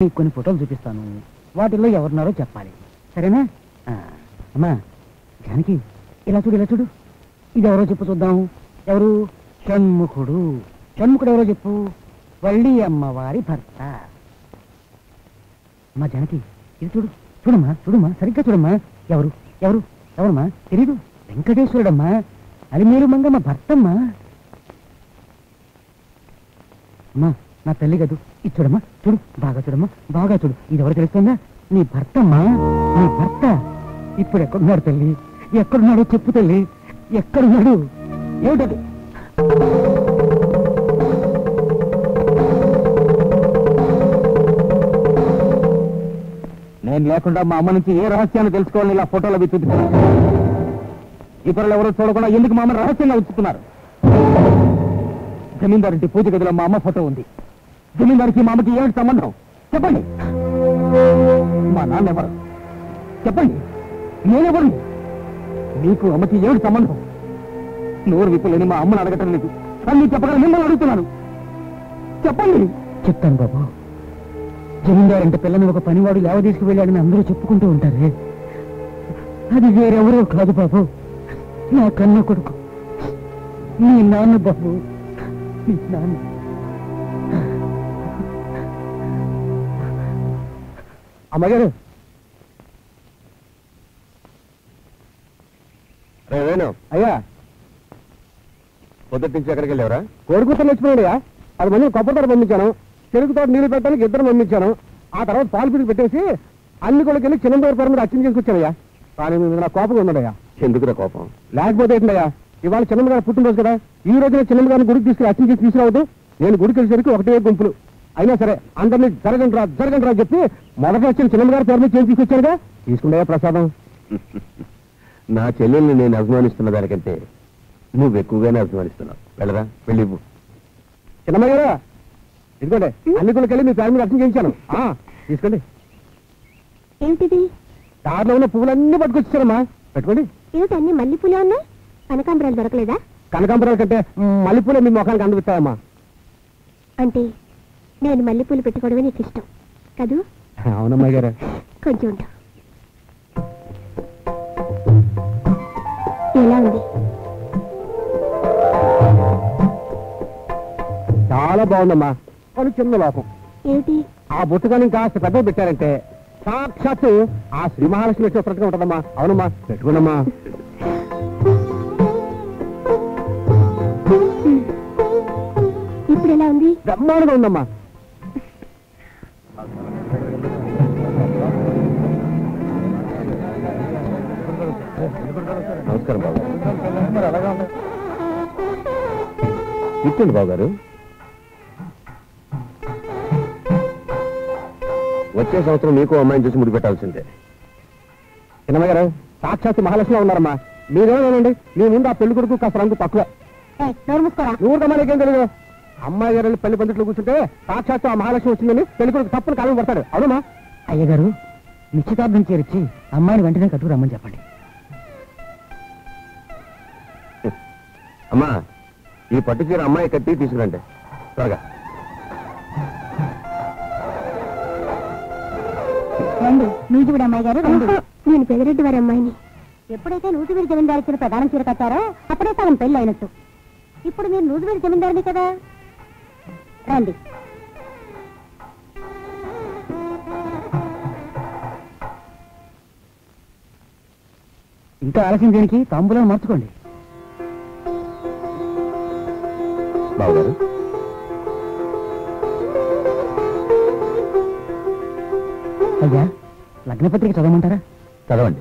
నీకు కొన్ని ఫోటోలు చూపిస్తాను. వాటిల్లో ఎవరున్నారో చెప్పాలి, సరేనా? అమ్మా జానకి, ఇలా చూడు, ఇలా చూడు. ఇది ఎవరో చెప్పు చూద్దాం. ఎవరు? షణ్ముఖుడు. షణ్ముఖుడు ఎవరో చెప్పు? వల్లి అమ్మవారి భర్త. అమ్మా జానకి, ఇది చూడు, చూడమ్మా, చూడమ్మా, సరిగ్గా చూడమ్మా. ఎవరు ఎవరు ఎవరమ్మా? తెలీదు. వెంకటేశ్వరుడమ్మా, అలిమేలు మంగమ్మ భర్తమ్మా. అమ్మా నా తల్లి కదూ. ఇది చూడమ్మా, చూడు, బాగా చూడమ్మా, బాగా చూడు. ఇది ఎవరు తెలుస్తుందా? నీ భర్తమ్మా, నీ భర్త. ఇప్పుడు ఎక్కడున్నాడు తల్లి? ఎక్కడున్నాడో చెప్పు తల్లి, ఎక్కడున్నాడు? ఏమిటది? నేను లేకుండా మా అమ్మ నుంచి ఏ రహస్యాన్ని తెలుసుకోవాలని ఇలా ఫోటోలో వెతుకుతున్నా. ఇతరులు ఎవరో చూడకుండా ఎందుకు మా అమ్మని రహస్యంగా ఉంచుతున్నారు? జమీందారింటి పూజ గదిలో మా అమ్మ ఫోటో ఉంది. జమీందారికి మా అమ్మకి ఏమిటి సంబంధం? చెప్పండి. మా నాన్న ఎవరు? చెప్పండి. నేనెవరు? మీకు అమ్మకి ఏమిటి సంబంధం? నోరు విప్పులేని మా అమ్మని అడగటం లేదు. అన్ని చెప్పగల మిమ్మల్ని అడుగుతున్నాను. చెప్పండి. చెప్తాను బాబు. జమీందారంటే పిల్లని ఒక పనివాడు లేవ తీసుకువెళ్ళాడని అందరూ చెప్పుకుంటూ ఉంటారే, అది వేరెవరో కాదు బాబు, నా కన్న కొడుకు, నీ నాన్న బాబు, నీ నాన్న. అమ్మగారు, అయ్యా పొద్దుటి నుంచి ఎక్కడికి వెళ్ళావరా? కోడికూతలు వచ్చిపోయాడుగా. 10 మంది కొబ్బరితోట పంపించాను. చెరుకుతో నీళ్లు పెట్టడానికి 2 పంపించాను. ఆ తర్వాత పాలు పిడికి పెట్టేసి అన్ని కొడుకు వెళ్ళి చిన్నందూరు పేరు మీద అర్చన చేసుకొచ్చానయ్యా. కానీ మీ మీద నా కోపం ఉందయ్యా. ఎందుకురా కోపం? లేకపోతే ఏంటయ్యా, ఇవాళ చిన్నమ్మ గారు పుట్టినరోజు కదా, ఈ రోజున చిన్నమ్మ గారిని గుడికి తీసుకుని అర్చన చేసి తీసుకురావద్దు. నేను గుడికి వెళ్ళేసరికి ఒకటే గుంపులు. అయినా సరే అందరినీ జరగండి రా చెప్పి మొదట వచ్చిన చిన్నమ్మ గారి పేరు మీద చేసి తీసుకొచ్చానుగా. తీసుకుంటాయా ప్రసాదం? నా చెల్లెల్ని నేను అభిమానిస్తున్న దానికంటే నువ్వు ఎక్కువగానే అభిమానిస్తున్నావు. వెళ్ళరా, వెళ్ళి చిన్నమ్మ గారు, ఇదిగోండి అన్ని కొడుకు వెళ్ళి మీ పేరు మీద అర్చన చేయించాను. తీసుకోండి. ఏమిటిది? దారిలో ఉన్న పువ్వులన్నీ పట్టుకొచ్చారమ్మా, పెట్టుకోండి. ఏమిటి అన్ని మల్లెపూలే ఉన్నాయి? కనకాంబరాలు దొరకలేదా? కనకాంబరాల కంటే మల్లెపూలే మీ ముఖానికి అందిస్తాయమ్మా. అంటే నేను మల్లెపూలు పెట్టుకోవడమే నీకు ఇష్టం కదూ? అవునమ్మా గారు. కొంచెం ఉంటా. ఎలా ఉంది? చాలా బాగుందమ్మా. కానీ చిన్న లోపం. ఏమిటి? ఆ బుట్టగాని కాస్త పెద్దగా పెట్టారంటే సాక్షాత్తు ఆ శ్రీ మహాలక్ష్మి వచ్చేటట్టుగా ఉంటుందమ్మా. అవునమ్మా, పెట్టుకోండమ్మా. ఇప్పుడు ఎలా ఉంది? బ్రహ్మాండంగా ఉందమ్మా. నమస్కారం బాబు. కూర్చోండి బాబు గారు. వచ్చే సంవత్సరం మీకు అమ్మాయిని చూసి ముడి పెట్టాల్సిందే. చిన్నమ్మ గారు, సాక్షాత్తు మహాలక్ష్మి ఉన్నారమ్మా. మీరేమోనండి, మీ ముందు ఆ పెళ్లి కొడుకు కాస్త రంగు తక్కువ. నూరు కమ్మాయికేం తెలియదు. అమ్మాయి గారు వెళ్ళి పెళ్లి పందిట్లో కూర్చుంటే సాక్షాత్తు ఆ మహాలక్ష్మి వచ్చిందని పెళ్లి కొడుకు తప్పని కాలం పడతాడు. అవునమ్మా? అయ్యగారు, నిశ్చితార్థం చేర్చి అమ్మాయిని వెంటనే కట్టుకు రమ్మని చెప్పండి. అమ్మా, ఈ పట్టు చీర అమ్మాయి కట్టి తీసుకురండి త్వరగా. రండి, నూజివీడి అమ్మాయి గారు రండి. నేను పెదరెడ్డి వారి అమ్మాయిని. ఎప్పుడైతే నూజివీడి జమీందారు ఇచ్చిన ప్రధాన చీర కట్టారో అప్పుడే సగం పెళ్లి అయినట్టు. ఇప్పుడు మీరు నూజివీడి జమీందారుని కదా, రండి. ఇంకా ఆలస్యం దేనికి? తాంబూలం మార్చుకోండి. బావగారు, అయ్యా, లగ్నపత్రిక చదవమంటారా? చదవండి.